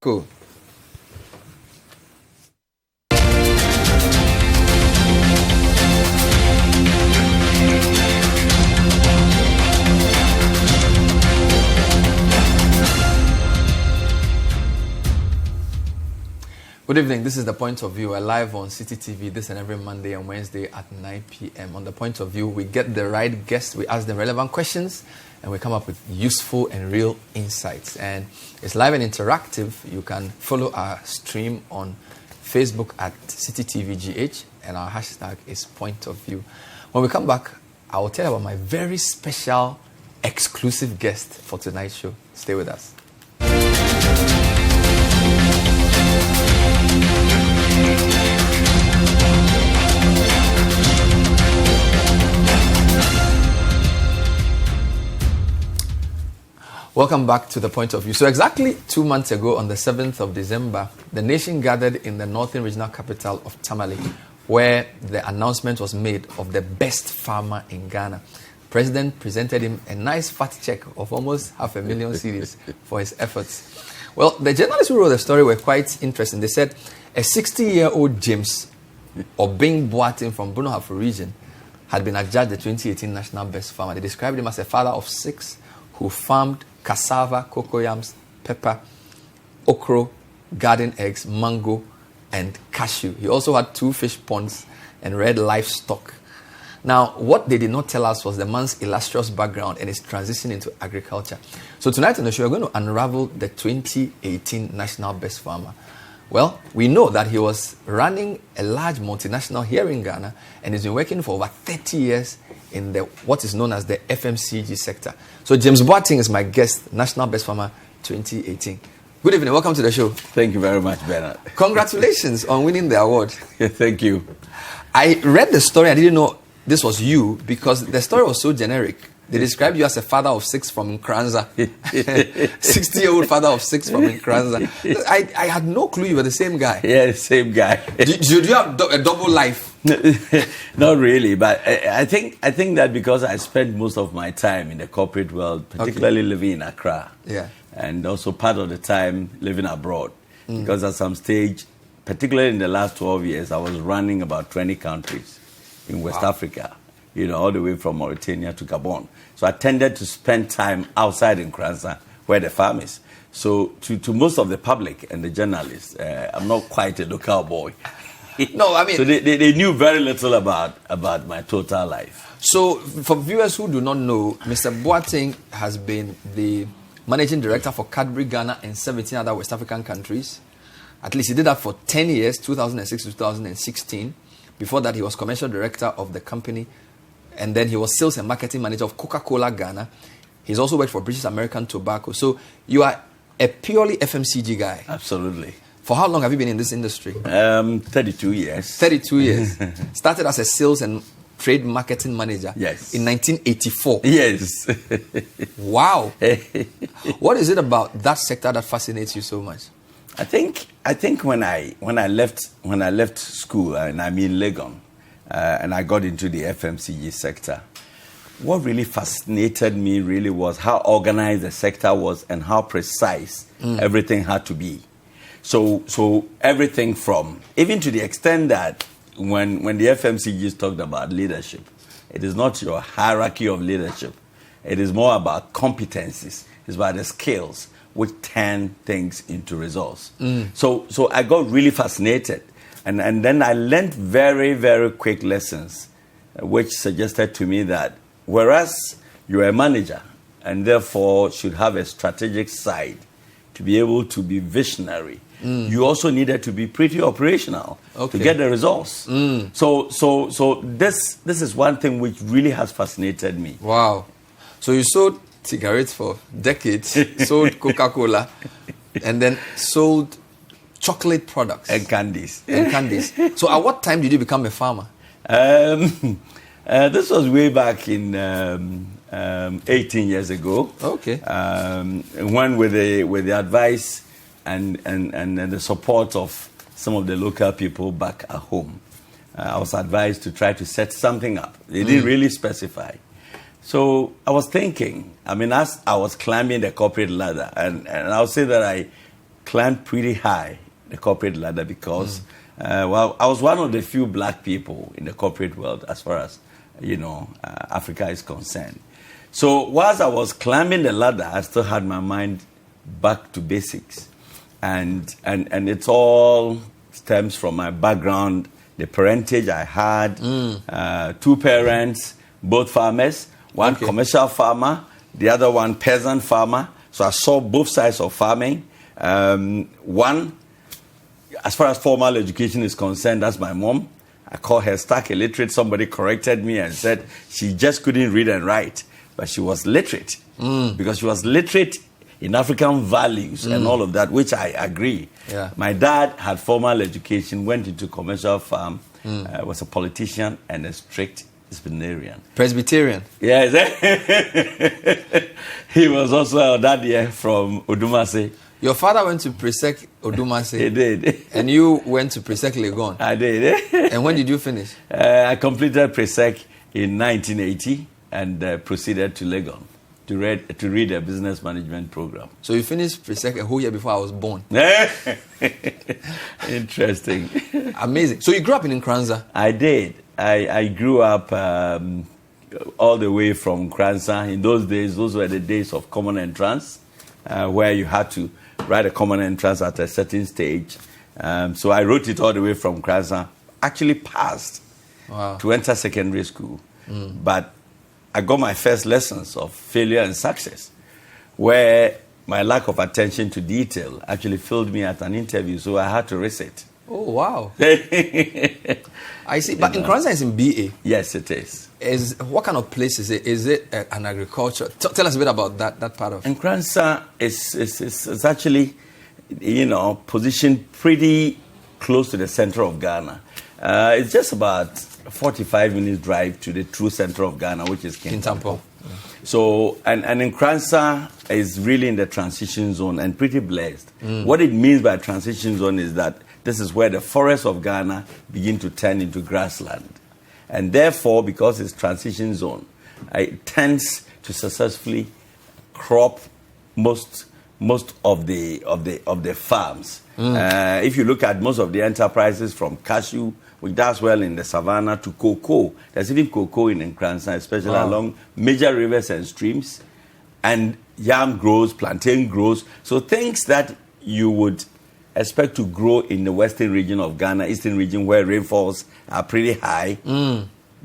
Cool. Good evening. This is The Point of View. We're live on City TV this and every Monday and Wednesday at 9 p.m. On The Point of View, we get the right guests, we ask them relevant questions, and we come up with useful and real insights. And it's live and interactive. You can follow our stream on Facebook at City TV GH, and our hashtag is Point of View. When we come back, I will tell you about my very special, exclusive guest for tonight's show. Stay with us. Welcome back to The Point of View. So exactly 2 months ago, on the 7th of December, the nation gathered in the northern regional capital of Tamale, where the announcement was made of the best farmer in Ghana. The president presented him a nice fat check of almost 500,000 cedis for his efforts. Well, the journalists who wrote the story were quite interesting. They said a 60-year-old James Boateng from Boateng region had been adjudged the 2018 National Best Farmer. They described him as a father of 6 who farmed cassava, cocoyams, pepper, okra, garden eggs, mango, and cashew. He also had 2 fish ponds and red livestock. Now, what they did not tell us was the man's illustrious background and his transition into agriculture. So tonight on the show, we're going to unravel the 2018 National Best Farmer. Well, we know that he was running a large multinational here in Ghana and has been working for over 30 years in what is known as the FMCG sector. So James Boateng is my guest, National Best Farmer 2018. Good evening, welcome to the show. Thank you very much, Bernard. Congratulations on winning the award. Thank you. I read the story, I didn't know this was you because the story was so generic. They described you as a father of 6 from Nkoranza. 60-year-old father of 6 from Nkoranza. I had no clue you were the same guy. Yeah, the same guy. Do you have a double life? Not really, but I think that because I spent most of my time in the corporate world, particularly living in Accra, and also part of the time living abroad, because at some stage, particularly in the last 12 years, I was running about 20 countries in West Africa, all the way from Mauritania to Gabon. So I tended to spend time outside in Nkoranza, where the farm is. So to most of the public and the journalists, I'm not quite a local boy. No, I mean... So they knew very little about my total life. So for viewers who do not know, Mr. Boateng has been the managing director for Cadbury Ghana and 17 other West African countries. At least he did that for 10 years, 2006 to 2016. Before that, he was commercial director of the company. And then he was sales and marketing manager of Coca-Cola Ghana. He's also worked for British American Tobacco. So you are a purely FMCG guy. Absolutely. For how long have you been in this industry? 32 years. 32 years. Started as a sales and trade marketing manager. Yes. In 1984. Yes. Wow. What is it about that sector that fascinates you so much? I think when I left school, and I'm in Legon, and I got into the FMCG sector, what really fascinated me really was how organized the sector was and how precise everything had to be. So everything from, even to the extent that when the FMCGs talked about leadership, it is not your hierarchy of leadership. It is more about competencies. It's about the skills which turn things into results. So I got really fascinated. And then I learned very, very quick lessons, which suggested to me that whereas you're a manager and therefore should have a strategic side to be able to be visionary, you also needed to be pretty operational to get the results. So this is one thing which really has fascinated me. Wow. So you sold cigarettes for decades, sold Coca-Cola, and then sold chocolate products. And candies. So at what time did you become a farmer? This was way back in 18 years ago. Okay. When with the advice and the support of some of the local people back at home, I was advised to try to set something up. They didn't really specify. So I was thinking, as I was climbing the corporate ladder, and I'll say that I climbed pretty high the corporate ladder because, well, I was one of the few black people in the corporate world as far as, Africa is concerned. So whilst I was climbing the ladder, I still had my mind back to basics. And it all stems from my background, the parentage I had, 2 parents, both farmers, one commercial farmer, the other one peasant farmer. So I saw both sides of farming. One, as far as formal education is concerned, that's my mom. I call her stark illiterate. Somebody corrected me and said she just couldn't read and write, but she was literate because she was literate in African values and all of that, which I agree. Yeah. My dad had formal education, went into commercial farm, was a politician and a strict disciplinarian. Presbyterian? Yes. He was also a daddy from Odumase. Your father went to Presec Odumase. He did. And you went to Presec Legon. I did. And when did you finish? I completed Presec in 1980 and proceeded to Legon to read a business management program. So you finished Presec a whole year before I was born. Interesting. Amazing. So you grew up in Nkoranza? I did. I grew up all the way from Nkoranza. In those days, those were the days of common entrance, where you had to write a common entrance at a certain stage. So I wrote it all the way from Nkoranza. Actually passed to enter secondary school. But I got my first lessons of failure and success, where my lack of attention to detail actually failed me at an interview, so I had to resit. Oh, wow. I see. But Nkoranza is in BA. Yes, it is. What kind of place is it? Is it an agriculture? Tell us a bit about that part of it. Nkoranza is actually, positioned pretty close to the center of Ghana. It's just about 45 minutes drive to the true center of Ghana, which is Kintampo. Yeah. So, and Nkoranza is really in the transition zone and pretty blessed. What it means by transition zone is that this is where the forests of Ghana begin to turn into grassland. And therefore, because it's transition zone, it tends to successfully crop most of the farms. If you look at most of the enterprises from cashew, which does well in the savannah, to cocoa. There's even cocoa in Nkoranza, especially along major rivers and streams. And yam grows, plantain grows. So things that you would expect to grow in the western region of Ghana, eastern region where rainfalls are pretty high,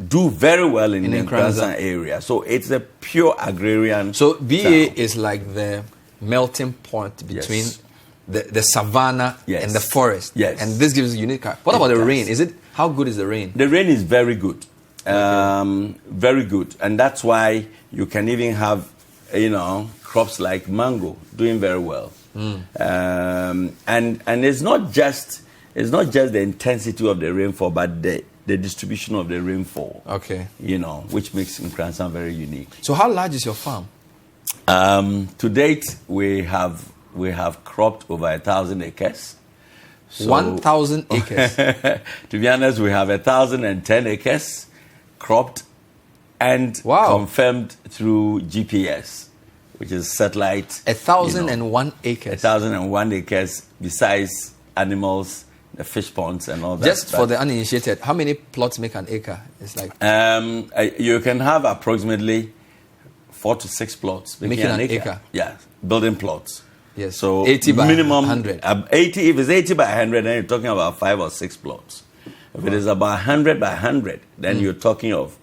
do very well in the Nkoranza area. So it's a pure agrarian. So BA is like the melting point between the savannah and the forest. Yes. And this gives a unique character. What about the rain? How good is the rain? The rain is very good. Very good. And that's why you can even have, crops like mango doing very well. And it's not just the intensity of the rainfall, but the distribution of the rainfall. Okay. Which makes Nkoranza very unique. So how large is your farm? To date, we have cropped over 1,000 acres. So, 1,000 acres. To be honest, we have 1,010 acres cropped and confirmed through GPS, which is satellite. 1,001 acres. 1,001 acres, besides animals, the fish ponds, and all that. Just for the uninitiated, how many plots make an acre? It's like you can have approximately 4 to 6 plots making an acre. Yeah, building plots. Yes. So 80 by minimum 100. 80. If it's 80 by 100, then you're talking about 5 or 6 plots. If it is about 100 by 100, then you're talking of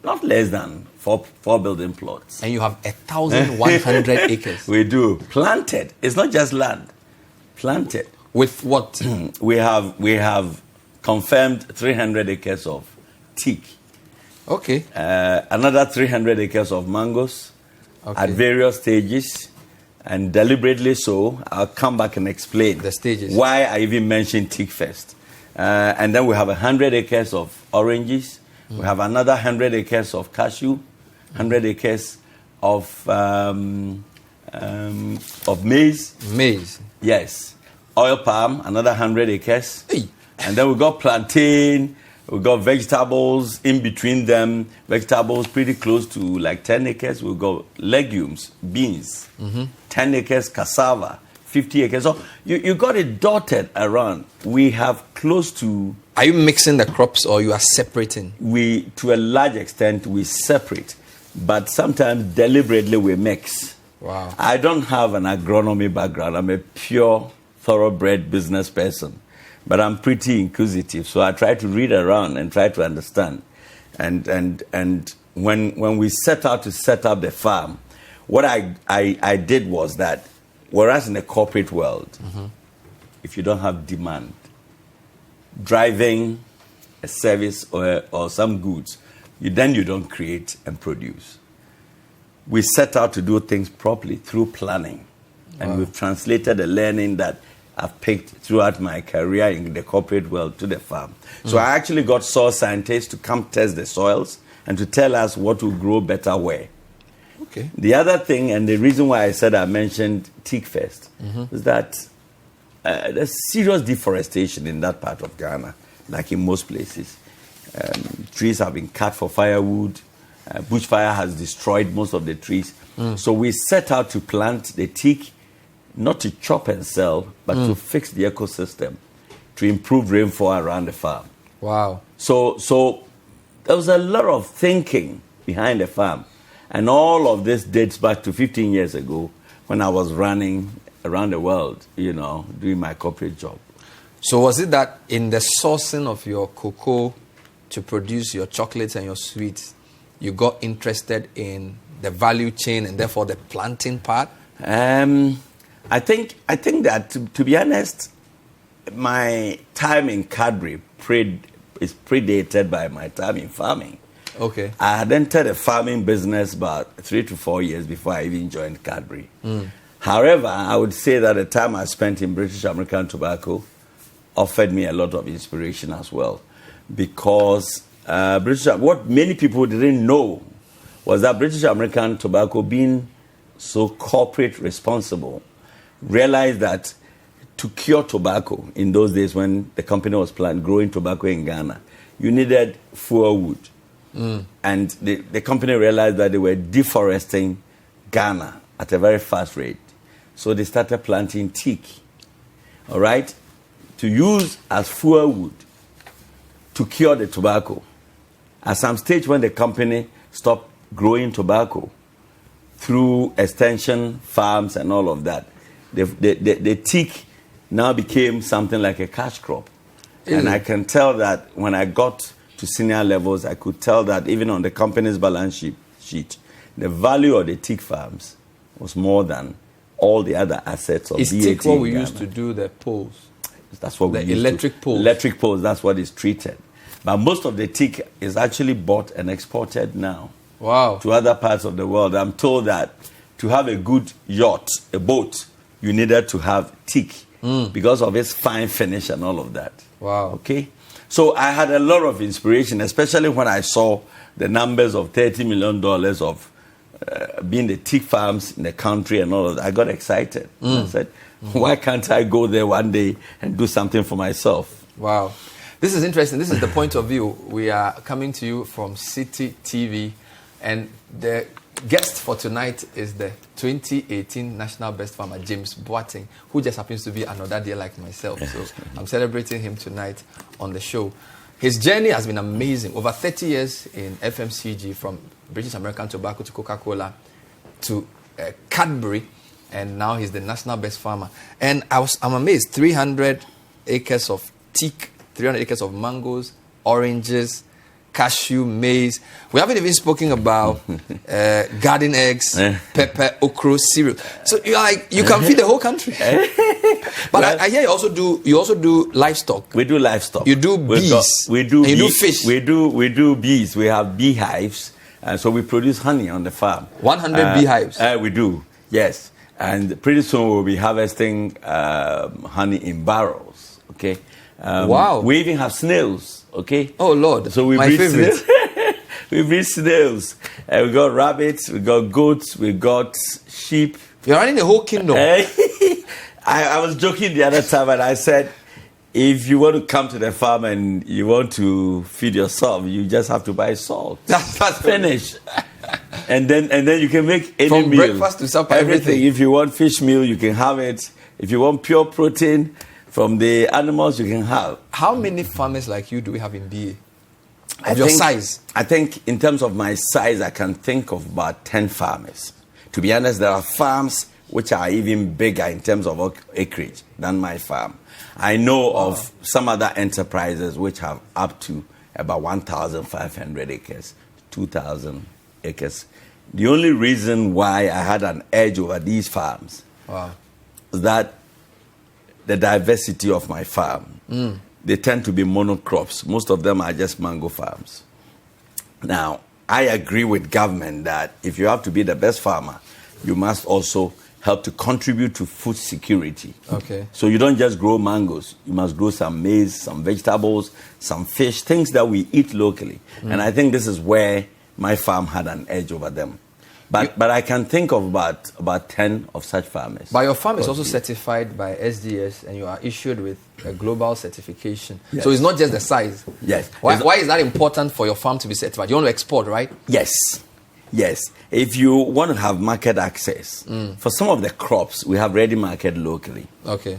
not less than 4 building plots. And you have 1,100 acres. We do planted. It's not just land. Planted. With what? We have confirmed 300 acres of teak. Okay. Another 300 acres of mangoes at various stages. And deliberately so, I'll come back and explain the stages. Why I even mentioned teak first. And then we have 100 acres of oranges. We have another 100 acres of cashew, 100 acres of maize. Maize. Yes. Oil palm, another 100 acres. Hey. And then we got plantain. We got vegetables in between them. Vegetables pretty close to like 10 acres. We got legumes, beans. 10 acres cassava, 50 acres. So you got it dotted around. We have close to... Are you mixing the crops or you are separating? To a large extent, we separate. But sometimes deliberately we mix. Wow. I don't have an agronomy background. I'm a pure, thoroughbred business person. But I'm pretty inquisitive. So I try to read around and try to understand. And when we set out to set up the farm, what I did was that, whereas in the corporate world, if you don't have demand, driving a service or some goods, you don't create and produce. We set out to do things properly through planning. And we've translated the learning that I've picked throughout my career in the corporate world to the farm. So I actually got soil scientists to come test the soils and to tell us what will grow better where. Okay. The other thing, and the reason why I said I mentioned teak first, is that there's serious deforestation in that part of Ghana, like in most places. Trees have been cut for firewood. Bushfire has destroyed most of the trees. So we set out to plant the teak, not to chop and sell, but to fix the ecosystem, to improve rainfall around the farm. Wow. So there was a lot of thinking behind the farm. And all of this dates back to 15 years ago when I was running around the world, doing my corporate job. So was it that in the sourcing of your cocoa to produce your chocolates and your sweets, you got interested in the value chain and therefore the planting part? I think that, to be honest, my time in Cadbury is predated by my time in farming. Okay. I had entered the farming business about 3 to 4 years before I even joined Cadbury. However, I would say that the time I spent in British American Tobacco offered me a lot of inspiration as well. Because what many people didn't know was that British American Tobacco, being so corporate responsible, realized that to cure tobacco in those days when the company was growing tobacco in Ghana, you needed fuel wood. And the company realized that they were deforesting Ghana at a very fast rate. So they started planting teak, all right, to use as fuel wood to cure the tobacco. At some stage when the company stopped growing tobacco through extension farms and all of that, the teak now became something like a cash crop. And I can tell that when I got to senior levels, I could tell that even on the company's balance sheet, the value of the teak farms was more than all the other assets of BAT. Is teak what we used to do the poles? That's what we used to. The electric poles. Electric poles, that's what is treated. But most of the teak is actually bought and exported now. Wow. To other parts of the world. I'm told that to have a good yacht, a boat, you needed to have teak because of its fine finish and all of that. Wow. Okay? So I had a lot of inspiration, especially when I saw the numbers of $30 million of being the teak farms in the country and all of that. I got excited. I said, why can't I go there one day and do something for myself? Wow. This is interesting. This is the point of view. We are coming to you from City TV, and the guest for tonight is the 2018 National Best Farmer, James Boateng, who just happens to be another dear like myself. So I'm celebrating him tonight on the show. His journey has been amazing. Over 30 years in FMCG, from British American Tobacco to Coca-Cola to Cadbury, and now he's the National Best Farmer. And I'm amazed. 300 acres of teak, 300 acres of mangoes, oranges, cashew, maize. We haven't even spoken about garden eggs, pepper, okra, cereal. So you can feed the whole country. But I hear you also do livestock. We do livestock. You do bees. We do fish. We do bees. We have beehives, and so we produce honey on the farm. 100 beehives. We do, yes. And pretty soon we'll be harvesting honey in barrels. Okay. Wow. We even have snails. Okay. Oh Lord. So we breed snails. We breed snails. We got rabbits. We got goats. We got sheep. You're running the whole kingdom. I was joking the other time, and I said, if you want to come to the farm and you want to feed yourself, you just have to buy salt. That's finished. And then you can make any from meal. Breakfast to supper, everything. If you want fish meal, you can have it. If you want pure protein from the animals, you can have. How many farmers like you do we have in BA? Your size? I think in terms of my size, I can think of about 10 farmers. To be honest, there are farms which are even bigger in terms of acreage than my farm. I know of some other enterprises which have up to about 1,500 acres, 2,000 acres. The only reason why I had an edge over these farms was that the diversity of my farm. They tend to be monocrops. Most of them are just mango farms. Now, I agree with government that if you have to be the best farmer, you must also help to contribute to food security. Okay. So you don't just grow mangoes. You must grow some maize, some vegetables, some fish, things that we eat locally. And I think this is where my farm had an edge over them. But I can think of about 10 of such farmers. But your farm is also certified by SDS, and you are issued with a global certification. Yes. So it's not just the size. Yes. Why is that important for your farm to be certified? You want to export, right? Yes. Yes. If you want to have market access, for some of the crops, we have ready market locally. Okay.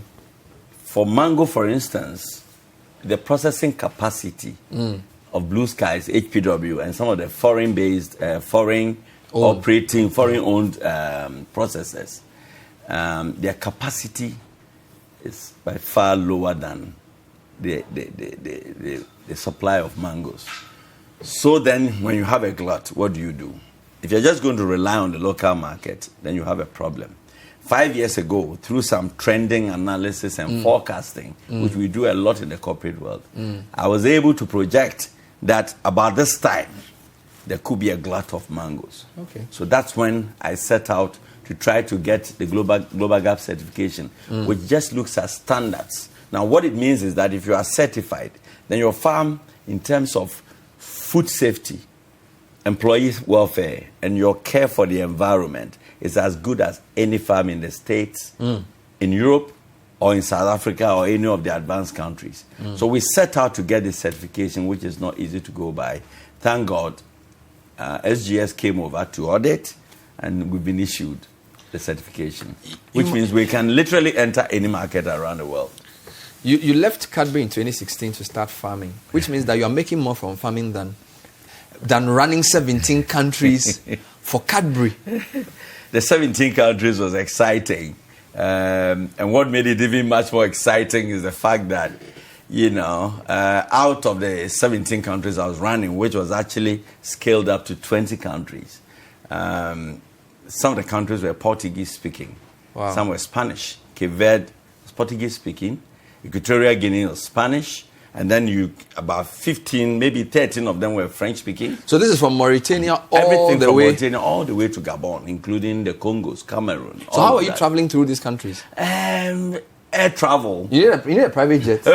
For mango, for instance, the processing capacity of Blue Skies, HPW, and some of the foreign-based, foreign-owned processors, their capacity is by far lower than the supply of mangoes. So then, when you have a glut, what do? If you're just going to rely on the local market, then you have a problem. 5 years ago, through some trending analysis and forecasting, which we do a lot in the corporate world, I was able to project that about this time, there could be a glut of mangoes. Okay. So that's when I set out to try to get the Global Gap certification, which just looks at standards. Now, what it means is that if you are certified, then your farm, in terms of food safety, employee welfare, and your care for the environment, is as good as any farm in the States, in Europe, or in South Africa, or any of the advanced countries. So we set out to get this certification, which is not easy to go by. Thank God, SGS came over to audit, and we've been issued the certification, which means we can literally enter any market around the world. You left Cadbury in 2016 to start farming, which means that you are making more from farming than running 17 countries for Cadbury. The 17 countries was exciting. And what made it even much more exciting is the fact that, out of the 17 countries I was running, which was actually scaled up to 20 countries, some of the countries were Portuguese speaking. Wow. Some were Spanish. Cape Verde was Portuguese speaking. Equatorial Guinea was Spanish. And then about 15, maybe 13 of them were French speaking. So this is from Mauritania Mauritania all the way to Gabon, including the Congos, Cameroon. So how are you traveling through these countries? Air travel. You need a private jet?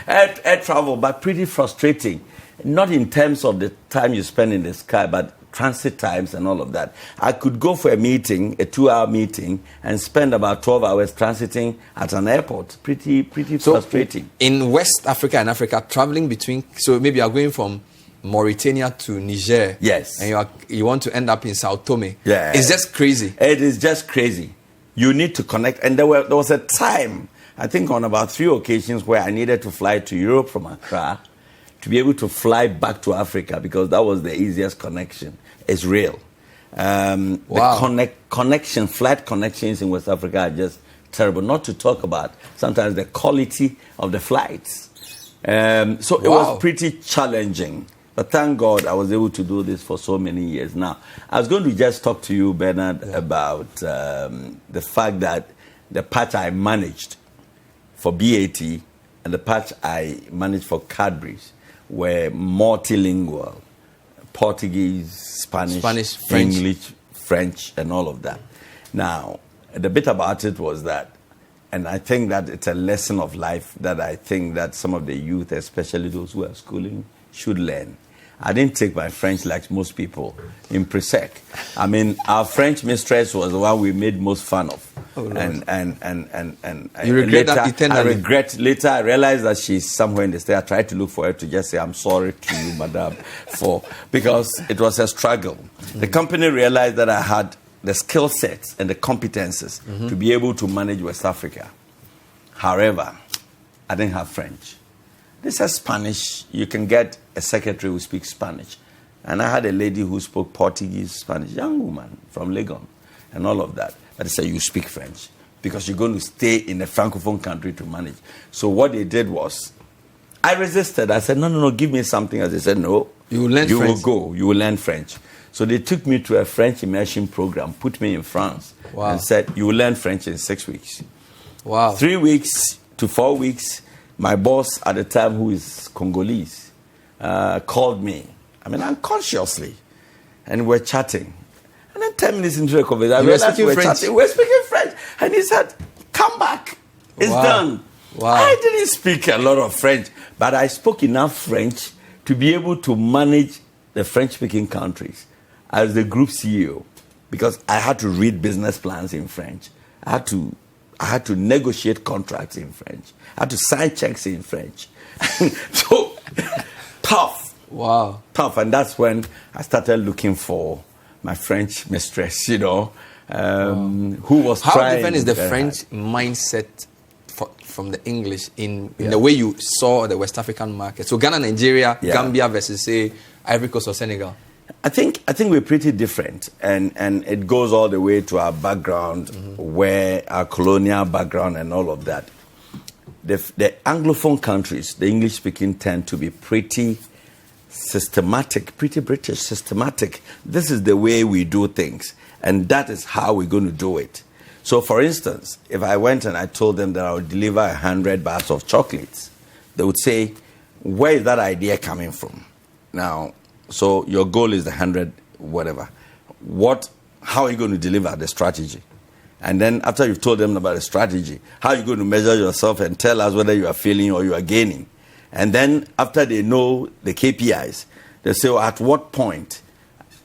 Air travel, but pretty frustrating. Not in terms of the time you spend in the sky, but transit times and all of that. I could go for a meeting, a 2-hour meeting, and spend about 12 hours transiting at an airport. Pretty frustrating. In West Africa and Africa, traveling between, so maybe you are going from Mauritania to Niger. Yes. And you want to end up in Sao Tome. Yeah. It's just crazy. It is just crazy. You need to connect. And there was a time, I think on about 3 occasions, where I needed to fly to Europe from Accra to be able to fly back to Africa, because that was the easiest connection. It's real. Wow. The flight connections in West Africa are just terrible. Not to talk about sometimes the quality of the flights. So it was pretty challenging. But thank God I was able to do this for so many years. Now, I was going to just talk to you, Bernard, about the fact that the patch I managed for BAT and the patch I managed for Cadbury's were multilingual. Portuguese, Spanish, French. English, French, and all of that. Now, the bit about it was that, and I think that it's a lesson of life that I think that some of the youth, especially those who are schooling, should learn. I didn't take my French like most people in Presec. I mean, our French mistress was the one we made most fun of. Oh, Lord. And you regret that eternally? I regret later. I realized that she's somewhere in the state. I tried to look for her to just say, I'm sorry to you, madam, because it was a struggle. The company realized that I had the skill sets and the competences to be able to manage West Africa. However, I didn't have French. This is Spanish. You can get a secretary who speaks Spanish. And I had a lady who spoke Portuguese, Spanish, young woman from Legon, and all of that. But they said, you speak French, because you're going to stay in a Francophone country to manage. So what they did was, I resisted. I said, no, give me something. As they said, no, you will learn French. Will go, you will learn French. So they took me to a French immersion program, put me in France, and said, you will learn French in 6 weeks. Wow. 3 weeks to 4 weeks, my boss at the time, who is Congolese, called me. I mean, unconsciously. And we're chatting. And then 10 minutes into the conversation, we're speaking French. And he said, come back. It's done. Wow. I didn't speak a lot of French, but I spoke enough French to be able to manage the French-speaking countries as the group CEO, because I had to read business plans in French. I had to negotiate contracts in French. I had to sign checks in French. So, tough. Wow. Tough. And that's when I started looking for my French mistress, who was How trying. How different is the French mindset from the English in the way you saw the West African market? So Ghana, Nigeria, Gambia versus, say, Ivory Coast or Senegal. I think we're pretty different, and it goes all the way to our background, where our colonial background and all of that. The Anglophone countries, the English-speaking, tend to be pretty systematic, pretty British, systematic. This is the way we do things, and that is how we're going to do it. So, for instance, if I went and I told them that I would deliver 100 bars of chocolates, they would say, where is that idea coming from? Now, so your goal is the 100, whatever. How are you going to deliver the strategy? And then after you've told them about the strategy, how are you going to measure yourself and tell us whether you are failing or you are gaining? And then after they know the KPIs, they say, at what point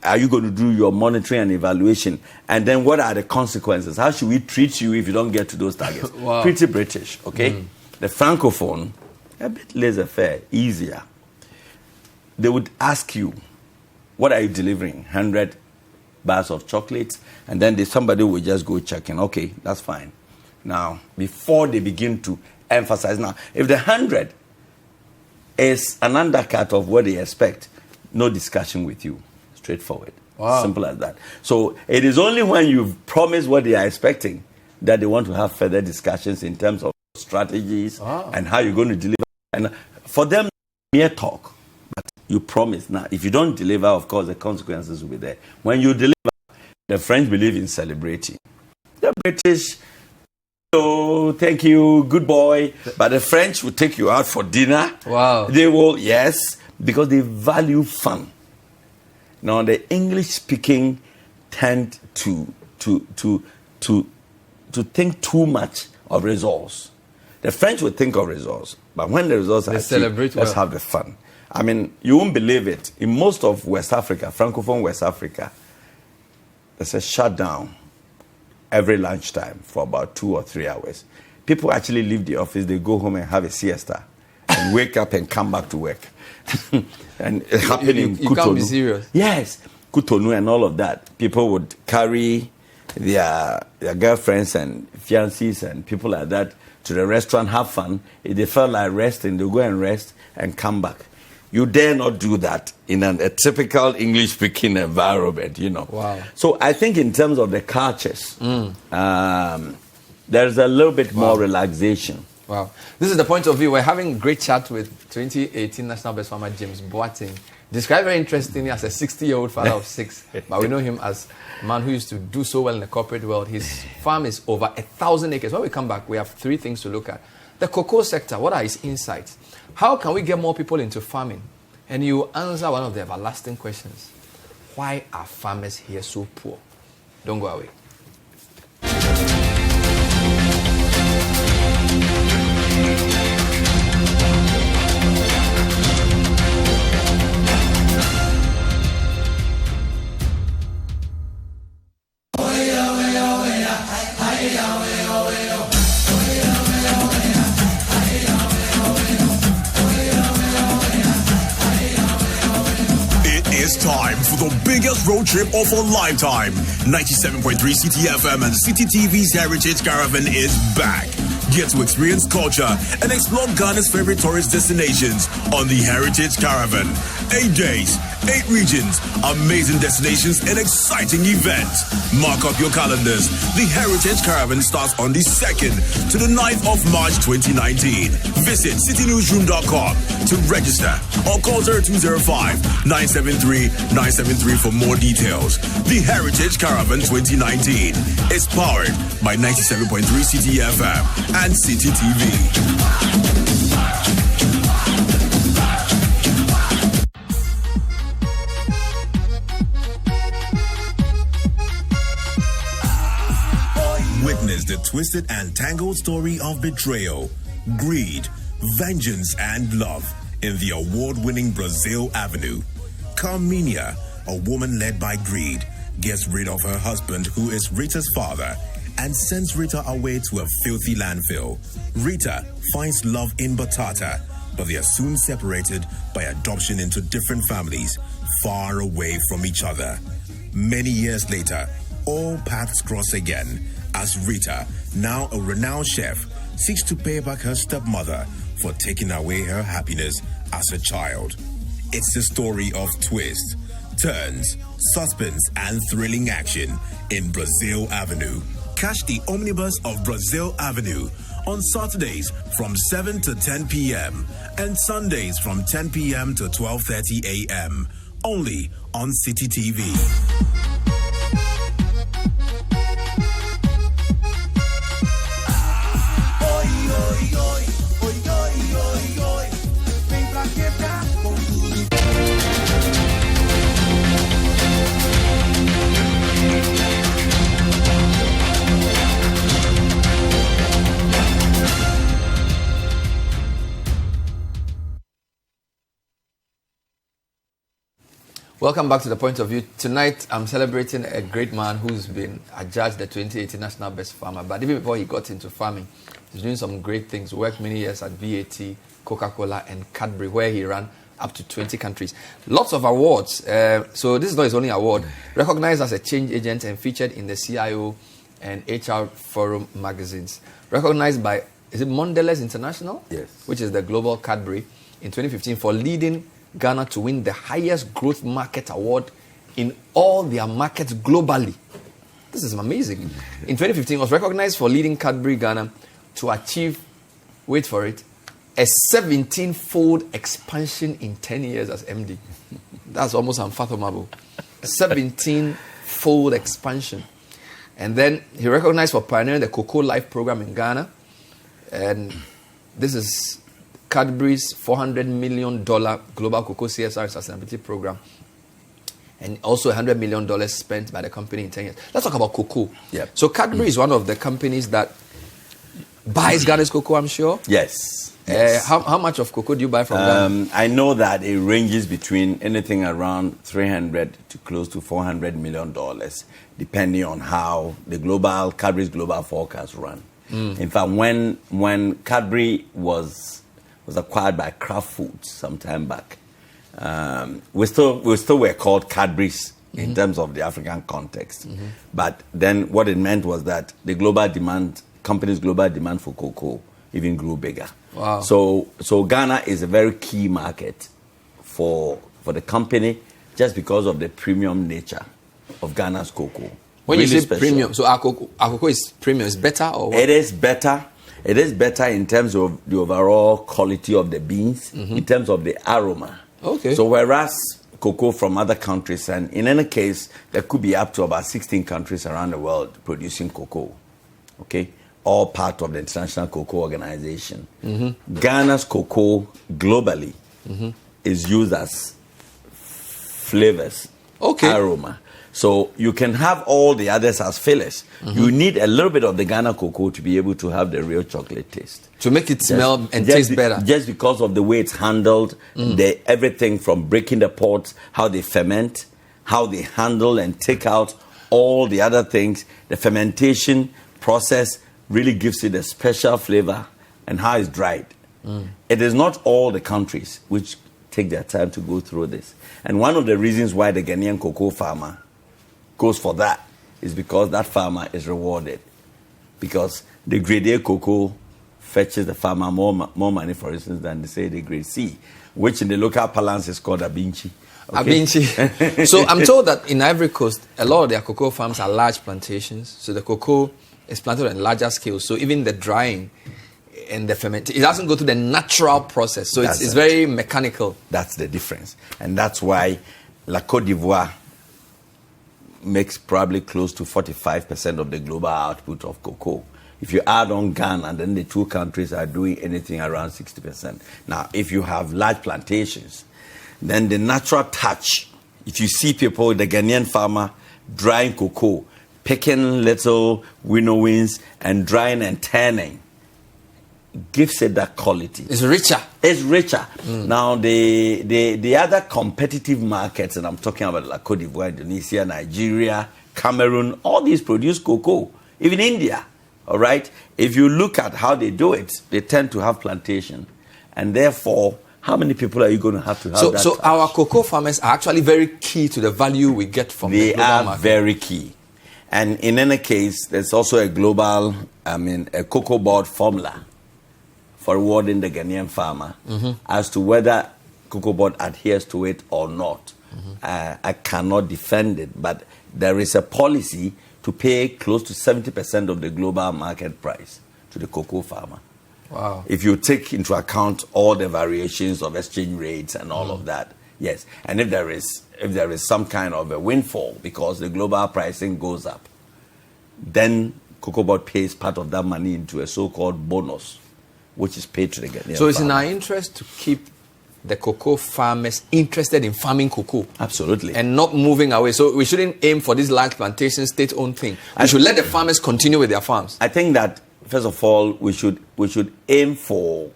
are you going to do your monitoring and evaluation? And then what are the consequences? How should we treat you if you don't get to those targets? Wow. Pretty British, okay? The Francophone, a bit laissez-faire, easier. They would ask you, what are you delivering? 100 bars of chocolates? And then somebody will just go checking. Okay, that's fine. Now, before they begin to emphasize, now, if the 100 is an undercut of what they expect, no discussion with you. Straightforward. Wow. Simple as that. So it is only when you've promised what they are expecting that they want to have further discussions in terms of strategies and how you're going to deliver. And for them, mere talk. But you promise. Now, if you don't deliver, of course, the consequences will be there. When you deliver, the French believe in celebrating. The British, oh, thank you, good boy. But the French will take you out for dinner. Wow. They will, yes, because they value fun. Now, the English-speaking tend to think too much of results. The French will think of results, but when the results are achieved, let's have the fun. I mean, you won't believe it. In most of West Africa, Francophone West Africa, there's a shutdown every lunchtime for about 2 or 3 hours. People actually leave the office, they go home and have a siesta, and wake up and come back to work. And it happened in Cotonou. You can't be serious. Yes, Cotonou and all of that. People would carry their girlfriends and fiancés and people like that to the restaurant, have fun. If they felt like resting, they'll go and rest and come back. You dare not do that in a typical English-speaking environment, Wow. So I think in terms of the cultures, there's a little bit more relaxation. Wow. This is the point of view. We're having a great chat with 2018 National Best Farmer James Boateng. Described very interestingly as a 60-year-old father of 6. But we know him as a man who used to do so well in the corporate world. His farm is over 1,000 acres. When we come back, we have 3 things to look at. The cocoa sector, what are his insights? How can we get more people into farming? And you answer one of the everlasting questions. Why are farmers here so poor? Don't go away. It's time for the biggest road trip of a lifetime. 97.3 CTFM and CTTV's Heritage Caravan is back. Get to experience culture and explore Ghana's favorite tourist destinations on the Heritage Caravan. 8 days, 8 regions, amazing destinations, and exciting events. Mark up your calendars. The Heritage Caravan starts on the 2nd to the 9th of March 2019. Visit citynewsroom.com to register or call 0205-973-973 for more details. The Heritage Caravan 2019 is powered by 97.3 City FM and City TV. Witness the twisted and tangled story of betrayal, greed, vengeance, and love in the award-winning Brazil Avenue. Carmenia, a woman led by greed, gets rid of her husband, who is Rita's father, and sends Rita away to a filthy landfill. Rita finds love in Batata, but they are soon separated by adoption into different families, far away from each other. Many years later, all paths cross again as Rita, now a renowned chef, seeks to pay back her stepmother for taking away her happiness as a child. It's a story of twists, turns, suspense, and thrilling action in Brazil Avenue. Catch the omnibus of Brazil Avenue on Saturdays from 7 to 10 p.m. and Sundays from 10 p.m. to 12:30 a.m. Only on City TV. Welcome back to The Point of View. Tonight, I'm celebrating a great man who's been adjudged the 2018 National Best Farmer. But even before he got into farming, he's doing some great things. Worked many years at VAT, Coca-Cola, and Cadbury, where he ran up to 20 countries. Lots of awards. So this is not his only award. Recognized as a change agent and featured in the CIO and HR Forum magazines. Recognized by, is it Mondelez International? Yes. Which is the global Cadbury in 2015 for leading Ghana to win the highest growth market award in all their markets globally. This is amazing. In 2015, was recognized for leading Cadbury Ghana to achieve, wait for it, a 17-fold expansion in 10 years as MD. That's almost unfathomable. 17-fold expansion. And then he recognized for pioneering the Cocoa Life program in Ghana. And this is Cadbury's $400 million global cocoa CSR sustainability program, and also $100 million spent by the company in 10 years. Let's talk about cocoa. Yep. So Cadbury is one of the companies that buys Ghana's cocoa, I'm sure. Yes. How much of cocoa do you buy from Ghana? I know that it ranges between anything around 300 to close to $400 million, depending on how the Cadbury's global forecast run. In fact, when Cadbury was acquired by Kraft Foods some time back, we still were called Cadbury's in terms of the African context. But then what it meant was that the company's global demand for cocoa even grew bigger. Wow. So Ghana is a very key market for the company, just because of the premium nature of Ghana's cocoa. When really you say special. premium, so our cocoa is premium, is better or what? It is better. It is better in terms of the overall quality of the beans, in terms of the aroma. Okay. So whereas cocoa from other countries, and in any case, there could be up to about 16 countries around the world producing cocoa. Okay? All part of the International Cocoa Organization. Ghana's cocoa globally is used as flavors, aroma. So you can have all the others as fillers. You need a little bit of the Ghana cocoa to be able to have the real chocolate taste. To make it smell and taste better. Just because of the way it's handled, everything from breaking the pods, how they ferment, how they handle and take out all the other things. The fermentation process really gives it a special flavor, and how it's dried. It is not all the countries which take their time to go through this. And one of the reasons why the Ghanaian cocoa farmer goes for that is because that farmer is rewarded. Because the grade A cocoa fetches the farmer more money, for instance, than the, say, the grade C, which in the local parlance is called abinchi. Okay? Abinchi. So I'm told that in Ivory Coast, a lot of their cocoa farms are large plantations. So the cocoa is planted on larger scales. So even the drying and the fermentation, it doesn't go through the natural process. So it's very mechanical. That's the difference. And that's why La Côte d'Ivoire makes probably close to 45% of the global output of cocoa. If you add on Ghana, then the two countries are doing anything around 60%. Now, if you have large plantations, then the natural touch, if you see people, the Ghanaian farmer drying cocoa, picking little winnowings and drying and turning, gives it that quality. It's richer. It's richer. Now, the other competitive markets, and I'm talking about La Côte d'Ivoire, Indonesia, Nigeria, Cameroon, all these produce cocoa, even India. All right? If you look at how they do it, they tend to have plantation. And therefore, how many people are you going to have that? So our cocoa farmers are actually very key to the value we get from the global market. They are very key. And in any case, there's also a global, a cocoa board formula for rewarding the Ghanaian farmer as to whether cocoa board adheres to it or not. I cannot defend it, but there is a policy to pay close to 70% of the global market price to the cocoa farmer. Wow. If you take into account all the variations of exchange rates and all of that, yes. And if there is some kind of a windfall because the global pricing goes up, then cocoa board pays part of that money into a so-called bonus, which is paid to the Ghanaian So it's farmer. in our interest to keep the cocoa farmers interested in farming cocoa. Absolutely. And not moving away. So we shouldn't aim for this large plantation state-owned thing. We should let the farmers continue with their farms. I think that, first of all, we should aim for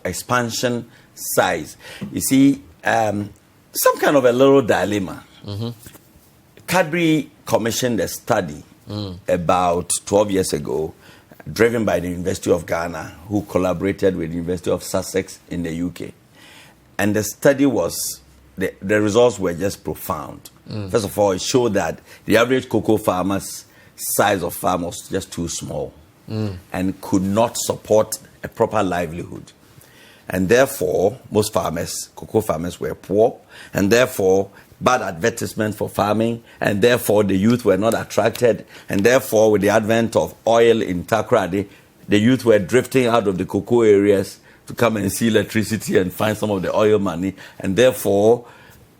expansion size. You see, some kind of a little dilemma. Cadbury commissioned a study about 12 years ago, driven by the University of Ghana, who collaborated with the University of Sussex in the UK. And the study was, the results were just profound. First of all, it showed that the average cocoa farmer's size of farm was just too small and could not support a proper livelihood. And therefore, most farmers, cocoa farmers, were poor, and therefore, bad advertisement for farming, and therefore, the youth were not attracted, and therefore, with the advent of oil in Takoradi, the youth were drifting out of the cocoa areas to come and see electricity and find some of the oil money. And therefore,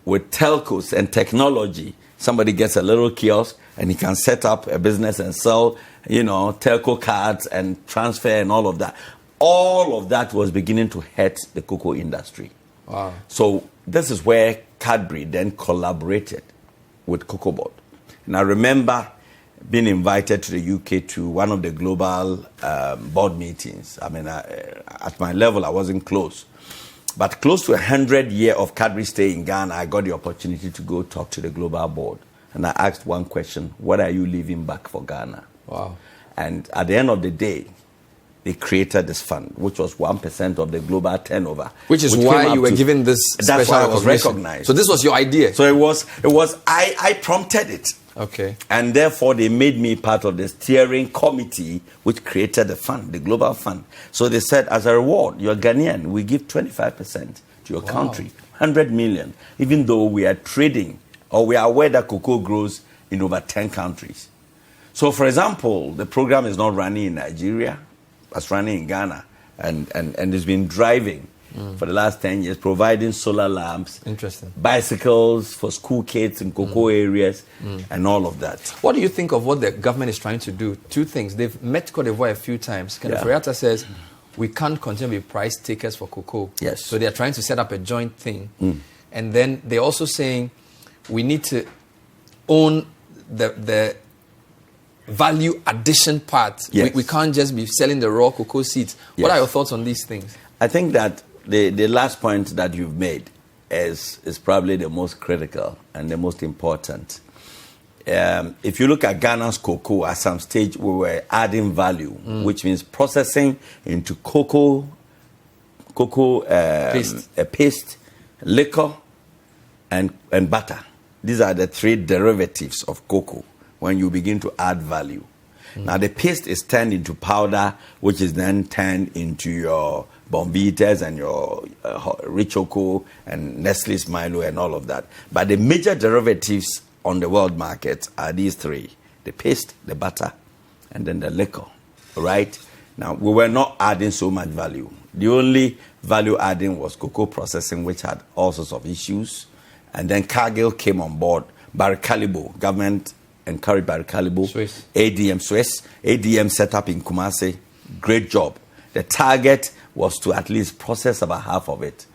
with telcos and technology, somebody gets a little kiosk and he can set up a business and sell, telco cards and transfer and all of that. All of that was beginning to hurt the cocoa industry. Wow. So this is where Cadbury then collaborated with Cocoa Board. And I remember being invited to the UK to one of the global board meetings. At my level, I wasn't close. But close to 100 years of Cadbury stay in Ghana, I got the opportunity to go talk to the global board. And I asked one question: what are you leaving back for Ghana? Wow. And at the end of the day, they created this fund, which was 1% of the global turnover. Which is why you were given this special That's why I was recognition. recognized. So this was your idea? So it was. I prompted it. Okay. And therefore, they made me part of the steering committee which created the fund, the global fund. So they said, as a reward, you're Ghanaian, we give 25% to your country, 100 million, even though we are trading or we are aware that cocoa grows in over 10 countries. So, for example, the program is not running in Nigeria, it's running in Ghana, and it's been driving for the last 10 years, providing solar lamps, bicycles for school kids in cocoa areas, and all of that. What do you think of what the government is trying to do? Two things. They've met Cote d'Ivoire a few times. Nkoranza says, we can't continue to be price takers for cocoa. Yes. So they're trying to set up a joint thing. And then they're also saying, we need to own the value addition part. Yes. We can't just be selling the raw cocoa seeds. Yes. What are your thoughts on these things? I think that the last point that you've made is probably the most critical and the most important. If you look at Ghana's cocoa, at some stage we were adding value, which means processing into cocoa paste, liquor, and butter. These are the three derivatives of cocoa when you begin to add value. Now the paste is turned into powder, which is then turned into your Bombitas and your Richoco and Nestle's Milo and all of that. But the major derivatives on the world market are these three: the paste, the butter, and then the liquor. Right? Now, we were not adding so much value. The only value adding was cocoa processing, which had all sorts of issues. And then Cargill came on board. Barry Callebaut, government encouraged Barry Callebaut. Swiss. ADM set up in Kumasi. Great job. The target was to at least process about half of it.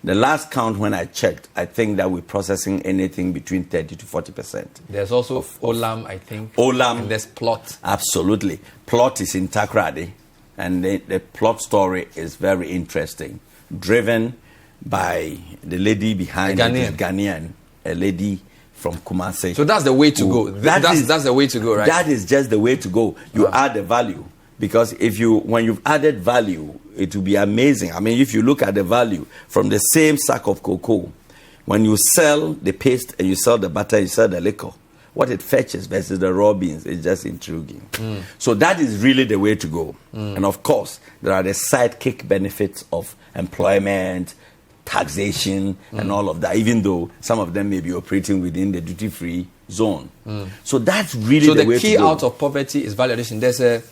The last count when I checked, I think that we're processing anything between 30 to 40%. There's also Olam, I think. Olam. And there's Plot. Absolutely. Plot is in Takrady. And the Plot story is very interesting. Driven by the lady behind it, is Ghanaian, a lady from Kumasi. So that's the way to go. That's the way to go, right? That is just the way to go. You add the value. Because when you've added value, it will be amazing. I mean, if you look at the value from the same sack of cocoa, when you sell the paste and you sell the butter, you sell the liquor, what it fetches versus the raw beans is just intriguing. So that is really the way to go. And of course, there are the sidekick benefits of employment, taxation, and all of that, even though some of them may be operating within the duty-free zone. So that's really the way to go. So the key out of poverty is value addition. There's a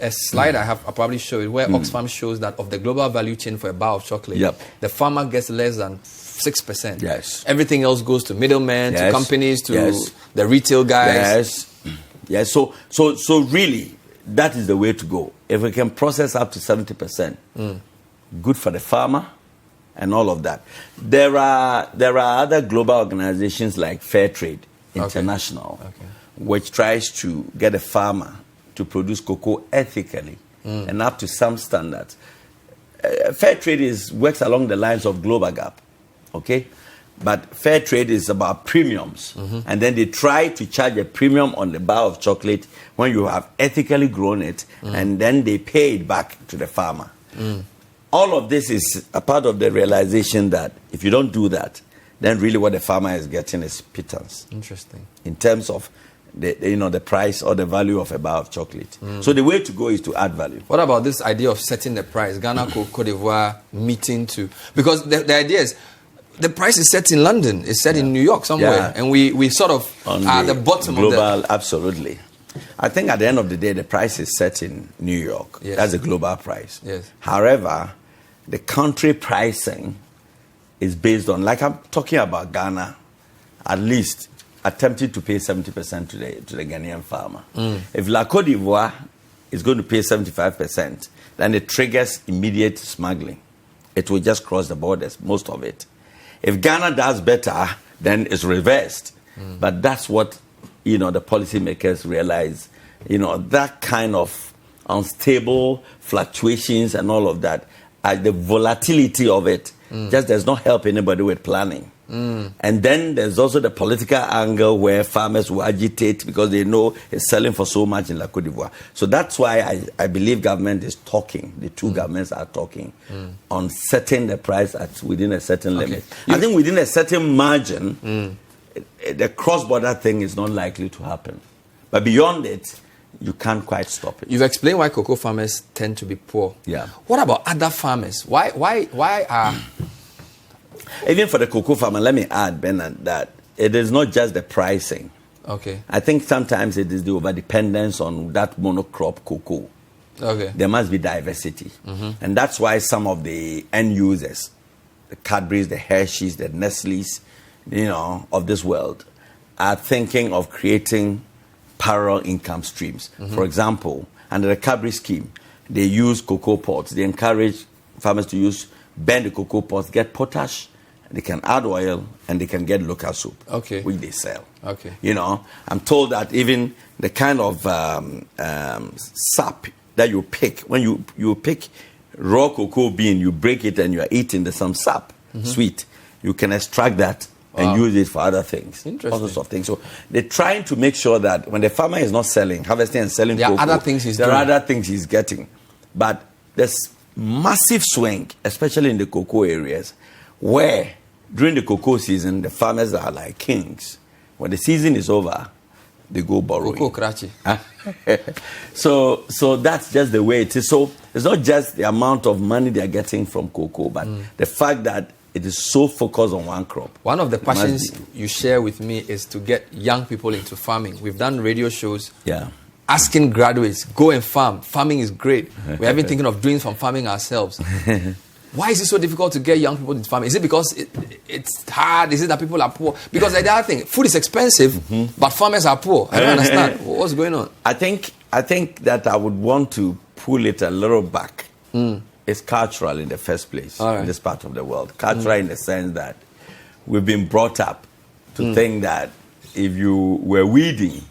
slide I'll probably show it where Oxfam shows that of the global value chain for a bar of chocolate, the farmer gets less than 6%. Yes. Everything else goes to middlemen, to companies, to the retail guys. Yes. So really, that is the way to go. If we can process up to 70%, good for the farmer and all of that. There are other global organizations like Fair Trade International, which tries to get a farmer to produce cocoa ethically and up to some standards. Fair trade works along the lines of global gap, okay? But fair trade is about premiums. And then they try to charge a premium on the bar of chocolate when you have ethically grown it, and then they pay it back to the farmer. All of this is a part of the realization that if you don't do that, then really what the farmer is getting is pittance. Interesting. In terms of the price or the value of a bar of chocolate. So the way to go is to add value. What about this idea of setting the price? Ghana, Cote d'Ivoire meeting to... Because the idea is, the price is set in London, it's set in New York somewhere, and we sort of are the bottom global, of the... Absolutely. I think at the end of the day, the price is set in New York. That's a global price. However, the country pricing is based on, like I'm talking about Ghana, at least attempting to pay 70% to the Ghanaian farmer. If La Côte d'Ivoire is going to pay 75%, then it triggers immediate smuggling. It will just cross the borders, most of it. If Ghana does better, then it's reversed. But that's what the policymakers realize. That kind of unstable fluctuations and all of that, the volatility of it just does not help anybody with planning. And then there's also the political angle where farmers will agitate because they know it's selling for so much in La Côte d'Ivoire. So that's why I believe government is talking, the two governments are talking on setting the price within a certain limit. I think within a certain margin, the cross-border thing is not likely to happen. But beyond it, you can't quite stop it. You've explained why cocoa farmers tend to be poor. What about other farmers? Why are... Even for the cocoa farmer, let me add, Bernard, that it is not just the pricing. I think sometimes it is the over-dependence on that monocrop cocoa. There must be diversity. And that's why some of the end users, the Cadburys, the Hershey's, the Nestle's, of this world, are thinking of creating parallel income streams. For example, under the Cadbury scheme, they use cocoa pods. They encourage farmers to bend the cocoa pods, get potash, they can add oil, and they can get local soup, which they sell. I'm told that even the kind of sap that you pick, when you pick raw cocoa bean, you break it and you are eating, there's some sap, sweet. You can extract that and use it for other things. All sorts of things. So they're trying to make sure that when the farmer is not harvesting and selling cocoa, there are other things he's getting. But there's massive swing, especially in the cocoa areas, where during the cocoa season, the farmers are like kings. When the season is over, they go borrowing. Cocoa Krachi. So that's just the way it is. So it's not just the amount of money they are getting from cocoa, but the fact that it is so focused on one crop. One of the passions you share with me is to get young people into farming. We've done radio shows asking graduates, go and farm. Farming is great. We have been thinking of doing some farming ourselves. Why is it so difficult to get young people into farming? Is it because it's hard? Is it that people are poor? Because the other thing, food is expensive, but farmers are poor. I don't understand. What's going on? I think that I would want to pull it a little back. It's cultural in the first place in this part of the world. Cultural in the sense that we've been brought up to think that if you were weeding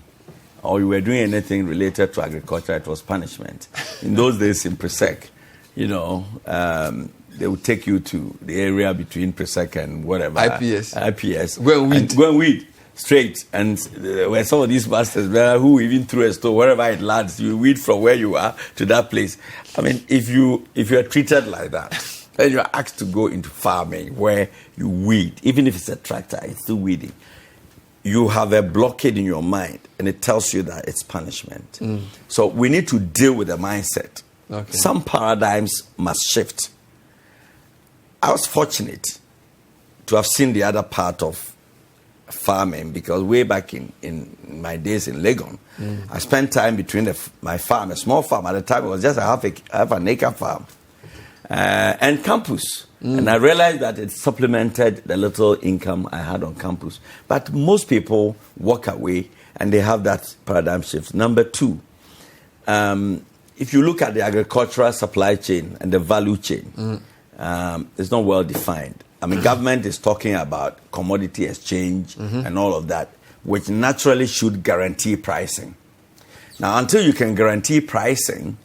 or you were doing anything related to agriculture, it was punishment. In those days in Presec, they would take you to the area between Presec and whatever. IPS. Go and weed straight. And where some of these masters who even threw a stone, wherever it lands, you weed from where you are to that place. I mean, if you are treated like that, then you are asked to go into farming where you weed, even if it's a tractor, it's still weeding. You have a blockade in your mind, and it tells you that it's punishment. So we need to deal with the mindset. Okay. Some paradigms must shift. I was fortunate to have seen the other part of farming because way back in my days in Legon, I spent time between my farm, a small farm at the time. It was just a half an acre farm, and campus. And I realized that it supplemented the little income I had on campus. But most people walk away and they have that paradigm shift. Number two, if you look at the agricultural supply chain and the value chain, it's not well defined. I mean, government is talking about commodity exchange and all of that, which naturally should guarantee pricing. Now, until you can guarantee pricing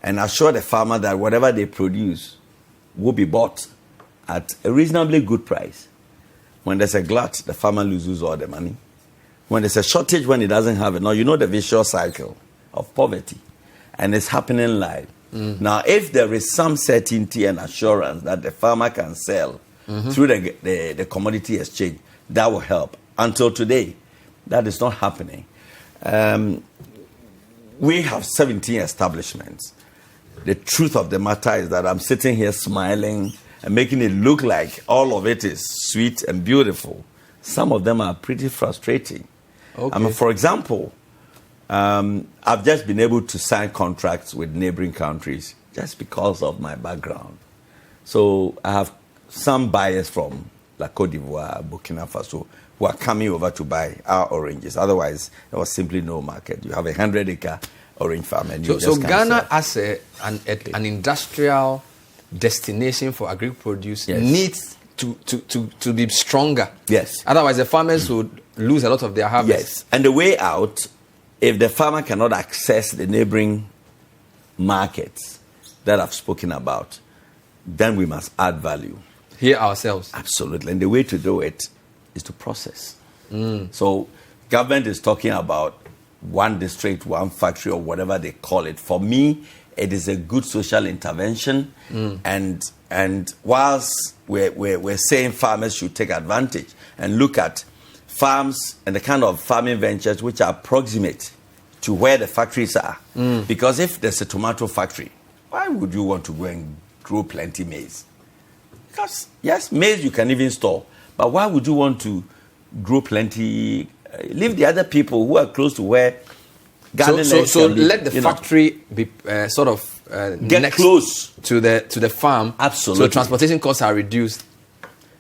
and assure the farmer that whatever they produce will be bought at a reasonably good price, when there's a glut, the farmer loses all the money. When there's a shortage, when he doesn't have it, now you know the vicious cycle of poverty, and it's happening live. Now, if there is some certainty and assurance that the farmer can sell through the commodity exchange, that will help. Until today, that is not happening. We have 17 establishments. The truth of the matter is that I'm sitting here smiling and making it look like all of it is sweet and beautiful. Some of them are pretty frustrating. Okay. I mean, for example, I've just been able to sign contracts with neighboring countries just because of my background. So I have some buyers from La Côte d'Ivoire, Burkina Faso, who are coming over to buy our oranges. Otherwise, there was simply no market. You have a 100-acre orange farm and you so Ghana as an industrial destination for agri produce needs to be stronger. Yes. Otherwise, the farmers would lose a lot of their harvest. Yes. And the way out, if the farmer cannot access the neighboring markets that I've spoken about, then we must add value. Here ourselves. Absolutely. And the way to do it is to process. So government is talking about one district, one factory, or whatever they call it. For me, it is a good social intervention. And whilst we're saying farmers should take advantage and look at farms and the kind of farming ventures which are proximate to where the factories are. Because if there's a tomato factory, why would you want to go and grow plenty maize? Because, yes, maize you can even store. But why would you want to grow plenty? Leave the other people who are close to where garden So let the factory be get close to the farm. Absolutely. So transportation costs are reduced.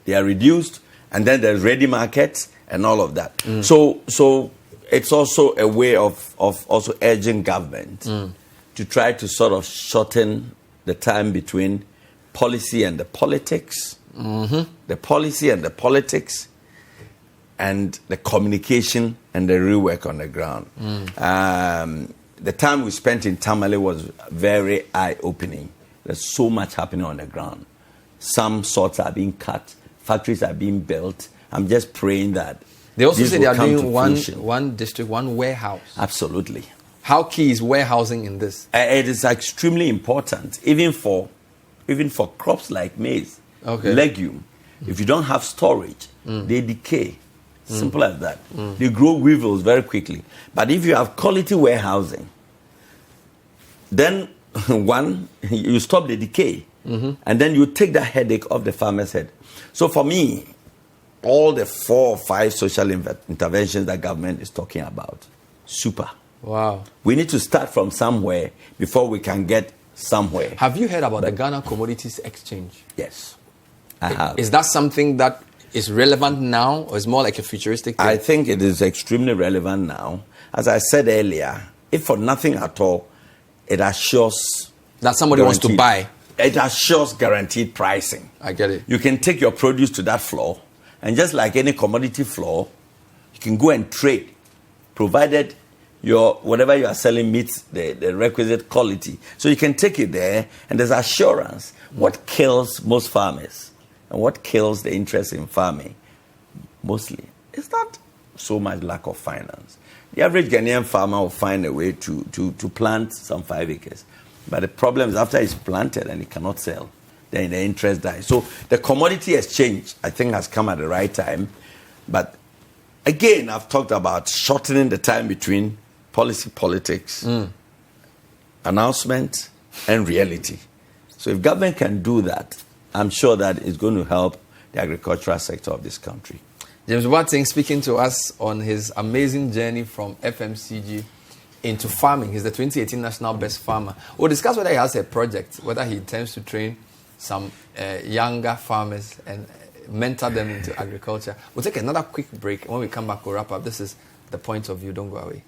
They are reduced, and then there's ready markets and all of that. So it's also a way of also urging government to try to sort of shorten the time between policy and the politics, the policy and the politics, and the communication and the real work on the ground. The time we spent in Tamale was very eye-opening. There's so much happening on the ground. Some sorts are being cut, factories are being built. I'm just praying that they also say they are doing fruition. one district, one warehouse. Absolutely. How key is warehousing in this? It is extremely important, even for crops like maize, legume. If you don't have storage, they decay. Simple as that. They grow weevils very quickly. But if you have quality warehousing, then one, you stop the decay. And then you take the headache off the farmer's head. So for me, all the 4 or 5 social interventions that government is talking about, super. Wow. We need to start from somewhere before we can get somewhere. Have you heard about the Ghana Commodities Exchange? Yes, I have. Is that something that is relevant now, or is more like a futuristic thing? I think it is extremely relevant now. As I said earlier, if for nothing at all, it assures that somebody wants to buy. It assures guaranteed pricing. I get it. You can take your produce to that floor, and just like any commodity floor, you can go and trade, provided your whatever you are selling meets the requisite quality. So you can take it there, and there's assurance. What kills most farmers and what kills the interest in farming mostly is not so much lack of finance. The average Ghanaian farmer will find a way to plant some 5 acres. But the problem is after it's planted and it cannot sell, then the interest dies. So the commodity exchange, I think, has come at the right time. But again, I've talked about shortening the time between politics, announcement, and reality. So if government can do that, I'm sure that it's going to help the agricultural sector of this country. James Boateng speaking to us on his amazing journey from FMCG into farming. He's the 2018 National Best Farmer. We'll discuss whether he has a project, whether he intends to train some younger farmers and mentor them into agriculture. We'll take another quick break. When we come back, we'll wrap up. This is The Point of View. Don't go away.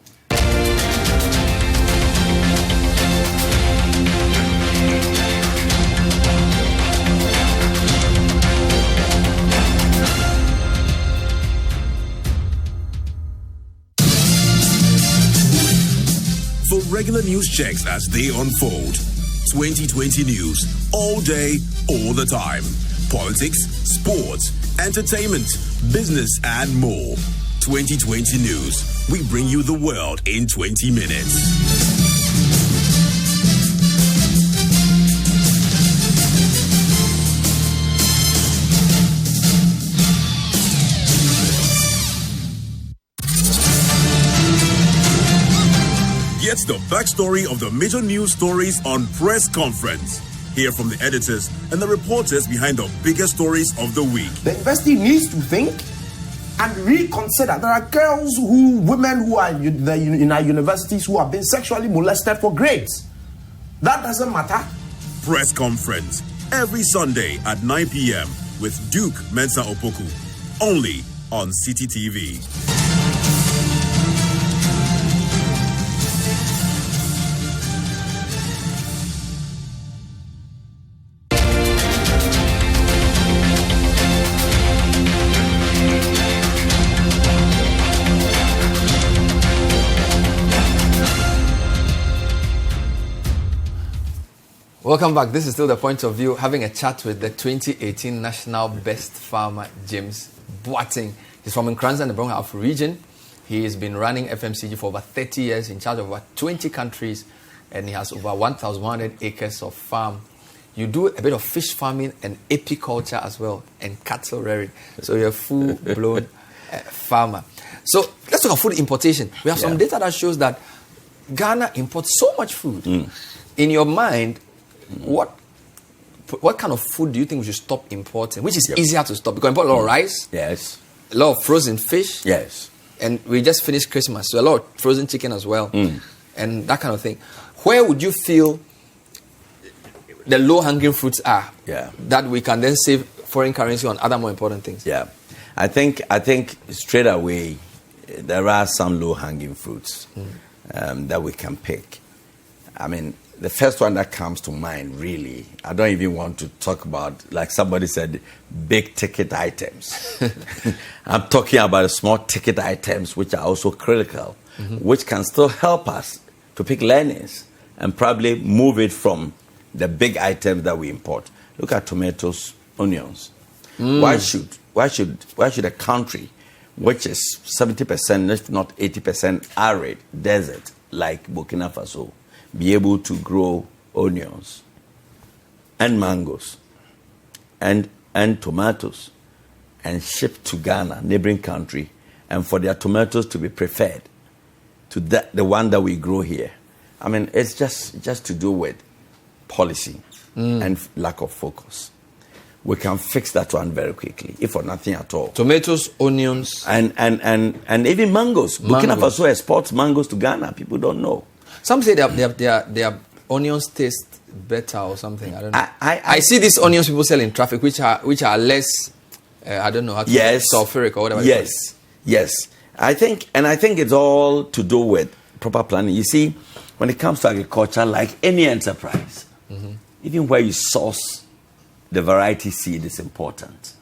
For regular news checks as they unfold. 2020 news, all day, all the time. Politics, sports, entertainment, business, and more. 2020 news. We bring you the world in 20 minutes. Get the backstory of the major news stories on Press Conference. Hear from the editors and the reporters behind the biggest stories of the week. The university needs to think and reconsider. There are women who are in our universities who have been sexually molested for grades. That doesn't matter. Press Conference, every Sunday at 9 p.m. with Duke Mensa Opoku. Only on CTTV. Welcome back. This is still The Point of View, having a chat with the 2018 National Best Farmer, James Boateng. He's from Nkoranza in the Boateng region. He has been running FMCG for over 30 years, in charge of over 20 countries, and he has over 1,100 acres of farm. You do a bit of fish farming and apiculture as well, and cattle rearing. So you're a full-blown farmer. So let's talk about food importation. We have some data that shows that Ghana imports so much food. In your mind, what kind of food do you think we should stop importing? Which is easier to stop? Because we import a lot of rice. Yes. A lot of frozen fish. Yes. And we just finished Christmas, so a lot of frozen chicken as well. And that kind of thing. Where would you feel the low-hanging fruits are? That we can then save foreign currency on other more important things? I think straight away there are some low-hanging fruits that we can pick. I mean, the first one that comes to mind, really, I don't even want to talk about, like somebody said, big ticket items. I'm talking about small ticket items which are also critical, which can still help us to pick learnings and probably move it from the big items that we import. Look at tomatoes, onions. Why should a country which is 70%, if not 80% arid desert like Burkina Faso be able to grow onions and mangoes and tomatoes and ship to Ghana, neighboring country, and for their tomatoes to be preferred to the one that we grow here. I mean, it's just to do with policy and lack of focus. We can fix that one very quickly, if for nothing at all. Tomatoes, onions, and even mangoes. Burkina Faso exports mangoes to Ghana. People don't know. Some say their onions taste better or something. I don't know. I see these onions people sell in traffic, which are less. I don't know how to sulfuric or whatever. Yes. I think it's all to do with proper planning. You see, when it comes to agriculture, like any enterprise, even where you source the variety seed is important.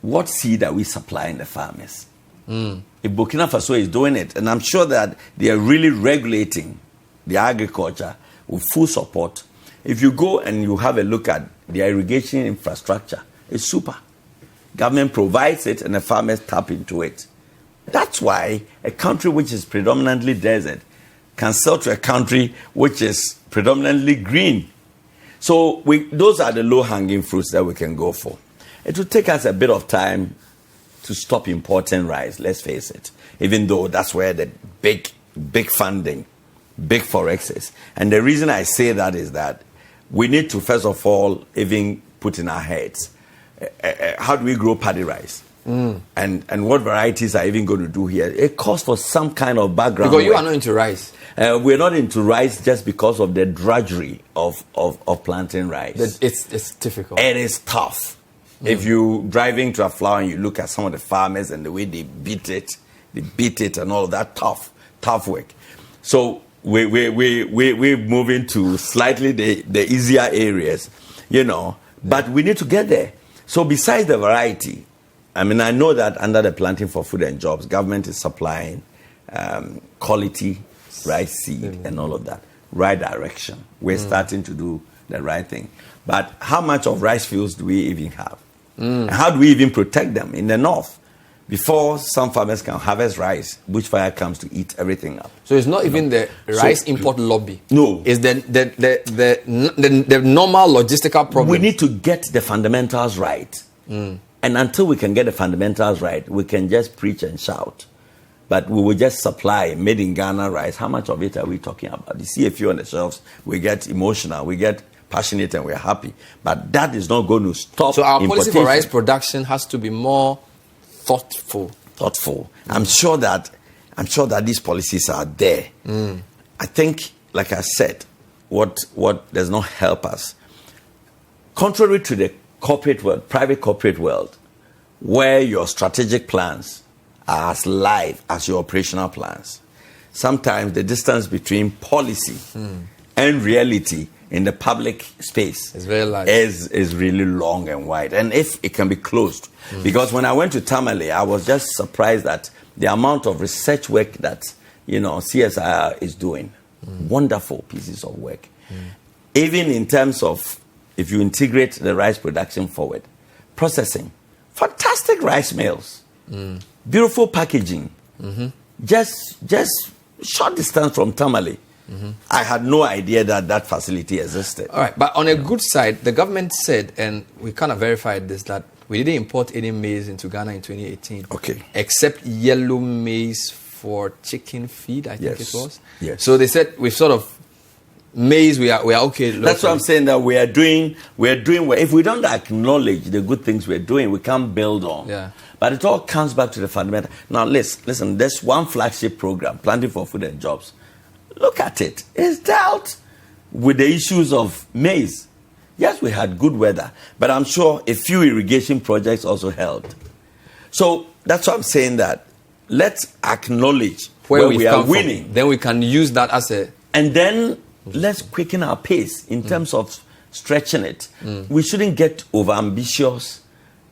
What seed are we supplying the farmers? If Burkina Faso is doing it, and I'm sure that they are really regulating the agriculture with full support. If you go and you have a look at the irrigation infrastructure, it's super. Government provides it and the farmers tap into it. That's why a country which is predominantly desert can sell to a country which is predominantly green. So those are the low-hanging fruits that we can go for. It will take us a bit of time to stop importing rice, let's face it, even though that's where the big funding, big forex is. And the reason I say that is that we need to, first of all, even put in our heads, how do we grow paddy rice? And what varieties are even going to do here? It calls for some kind of background. Because you are not into rice. We're not into rice just because of the drudgery of planting rice. It's difficult. It is tough. If you're driving to a flower and you look at some of the farmers and the way they beat it and all of that, tough work. So we're moving to slightly the easier areas, but we need to get there. So besides the variety, I mean, I know that under the Planting for Food and Jobs, government is supplying quality rice seed and all of that. Right direction. We're starting to do the right thing. But how much of rice fields do we even have? And how do we even protect them in the north? Before some farmers can harvest rice, bushfire comes to eat everything up. So it's not even the rice import lobby. No. It's the normal logistical problem. We need to get the fundamentals right. And until we can get the fundamentals right, we can just preach and shout. But we will just supply made in Ghana rice. How much of it are we talking about? You see a few on the shelves, we get emotional, we get passionate, and we're happy. But that is not going to stop. So our policy for rice production has to be more thoughtful. I'm sure that these policies are there. I think, like I said, what does not help us, contrary to the corporate world, private corporate world, where your strategic plans are as live as your operational plans, sometimes the distance between policy and reality in the public space is very large. Is really long and wide. And if it can be closed, because when I went to Tamale, I was just surprised at the amount of research work that CSIR is doing. Wonderful pieces of work. Even in terms of if you integrate the rice production forward, processing, fantastic rice mills, beautiful packaging, just short distance from Tamale. I had no idea that facility existed. All right, but on a good side, the government said, and we kind of verified this, that we didn't import any maize into Ghana in 2018. Okay. Except yellow maize for chicken feed, I think it was. Yes. So they said we sort of maize, we are okay. Locally. That's what I'm saying, that we are doing well. If we don't acknowledge the good things we're doing, we can't build on. Yeah. But it all comes back to the fundamental. Now, listen, there's one flagship program, Planting for Food and Jobs. Look at it. It's dealt with the issues of maize. Yes, we had good weather, but I'm sure a few irrigation projects also helped. So that's what I'm saying, that let's acknowledge where we are winning. From. Then we can use that as a... And then let's quicken our pace in terms of stretching it. We shouldn't get overambitious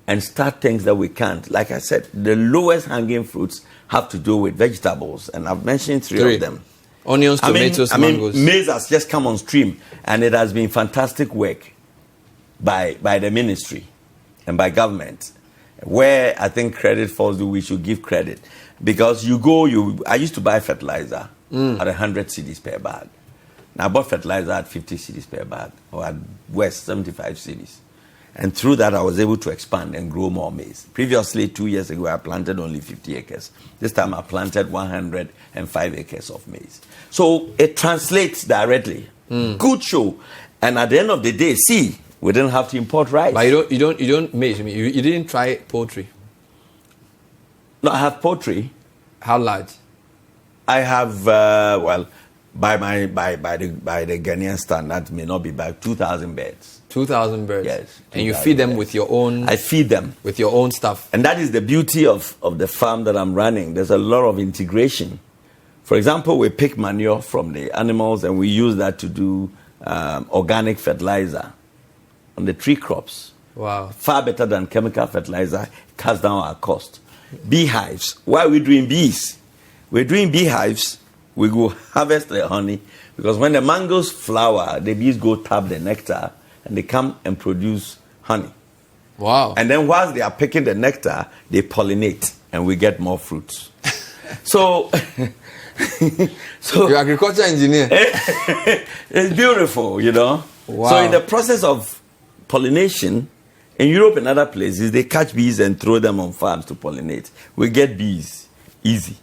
and start things that we can't. Like I said, the lowest hanging fruits have to do with vegetables, and I've mentioned three of them. Onions, tomatoes, mangoes. Maize has just come on stream, and it has been fantastic work by the ministry and by government, where I think credit falls due. We should give credit, because I used to buy fertilizer at 100 cedis per bag. Now I bought fertilizer at 50 cedis per bag, or at West 75 cedis. And through that, I was able to expand and grow more maize. Previously, 2 years ago, I planted only 50 acres. This time, I planted 105 acres of maize. So it translates directly. Good show. And at the end of the day, see, we didn't have to import rice. But you don't maize. You didn't try poultry. No, I have poultry. How large? I have by the Ghanaian standard, may not be back 2,000 birds. 2,000 birds. Yes. And you feed them with your own. I feed them with your own stuff. And that is the beauty of the farm that I'm running. There's a lot of integration. For example, we pick manure from the animals and we use that to do organic fertilizer on the tree crops. Wow. Far better than chemical fertilizer, cuts down our cost. Beehives. Why are we doing bees? We're doing beehives. We go harvest the honey because when the mangoes flower, the bees go tap the nectar and they come and produce honey. Wow. And then whilst they are picking the nectar, they pollinate and we get more fruits. So you're an agriculture engineer. It's beautiful, you know. Wow. So in the process of pollination, in Europe and other places, they catch bees and throw them on farms to pollinate. We get bees easy.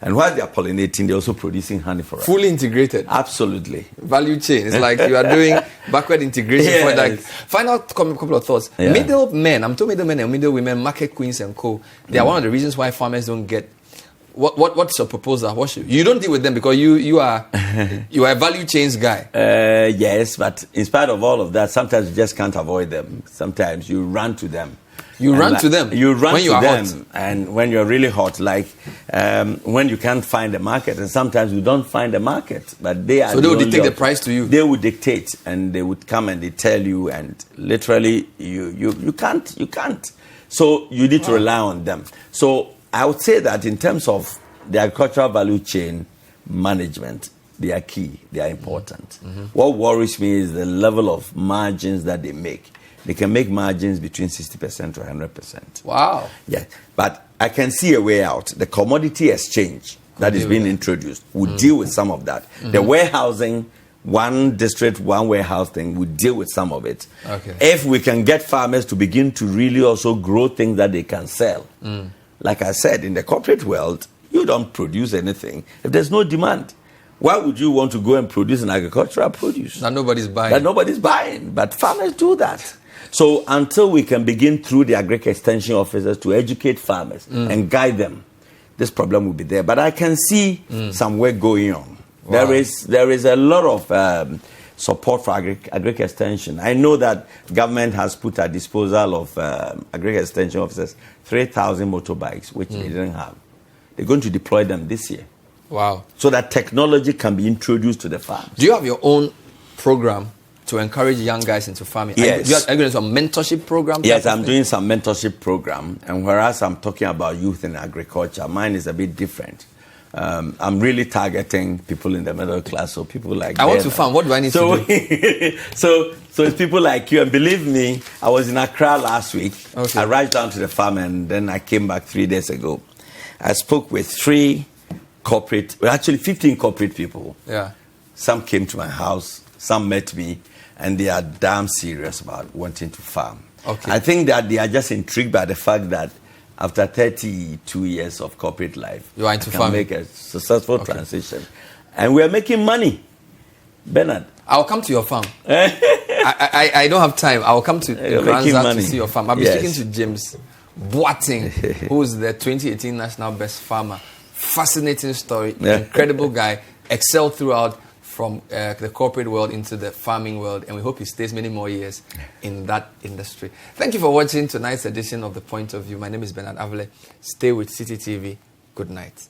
And while they are pollinating, they're also producing honey for us. Fully integrated. Absolutely. Value chain. It's like you are doing backward integration. Yes. For like, final couple of thoughts. Yeah. Middlemen, I'm talking middlemen and middle women, market queens and co. They are one of the reasons why farmers don't get. What's your proposal? You don't deal with them because you are a value chains guy. Yes, but in spite of all of that, sometimes you just can't avoid them. Sometimes you run to them. You run to them. You run when to you are them, hot. and when you're really hot, like when you can't find a market, and sometimes you don't find a market, but they are. So they would dictate the price to you. They would dictate, and they would come and they tell you, and literally you can't. So you need to rely on them. So I would say that in terms of the agricultural value chain management, they are key. They are important. What worries me is the level of margins that they make. They can make margins between 60% to 100%. Wow. Yeah. But I can see a way out. The commodity exchange that is being introduced would deal with some of that. The warehousing, one district, one warehouse thing would deal with some of it. Okay. If we can get farmers to begin to really also grow things that they can sell. Like I said, in the corporate world, you don't produce anything if there's no demand. Why would you want to go and produce an agricultural produce? That nobody's buying. That nobody's buying. But farmers do that. So until we can begin through the Agric extension officers to educate farmers and guide them, this problem will be there. But I can see some work going on. Wow. There is a lot of support for Agric extension. I know that government has put at disposal of Agric extension officers 3,000 motorbikes, which they didn't have. They're going to deploy them this year. Wow. So that technology can be introduced to the farms. Do you have your own program to encourage young guys into farming? Yes. Are you doing some mentorship program? Yes, I'm doing some mentorship program. And whereas I'm talking about youth in agriculture, mine is a bit different. I'm really targeting people in the middle class, so people like I want to farm. What do I need to do? So it's people like you. And believe me, I was in Accra last week. Okay. I rushed down to the farm and then I came back 3 days ago. I spoke with 15 corporate people. Yeah. Some came to my house, some met me, and they are damn serious about wanting to farm. Okay. I think that they are just intrigued by the fact that after 32 years of corporate life, you are into I can farming. make a successful transition. And we are making money. Bernard. I'll come to your farm. I don't have time. I'll come to Nkoranza to see your farm. I'll be speaking to James Boateng, who's the 2018 National Best Farmer. Fascinating story. Incredible guy. Excelled throughout from the corporate world into the farming world. And we hope he stays many more years in that industry. Thank you for watching tonight's edition of The Point of View. My name is Bernard Avle. Stay with City TV. Good night.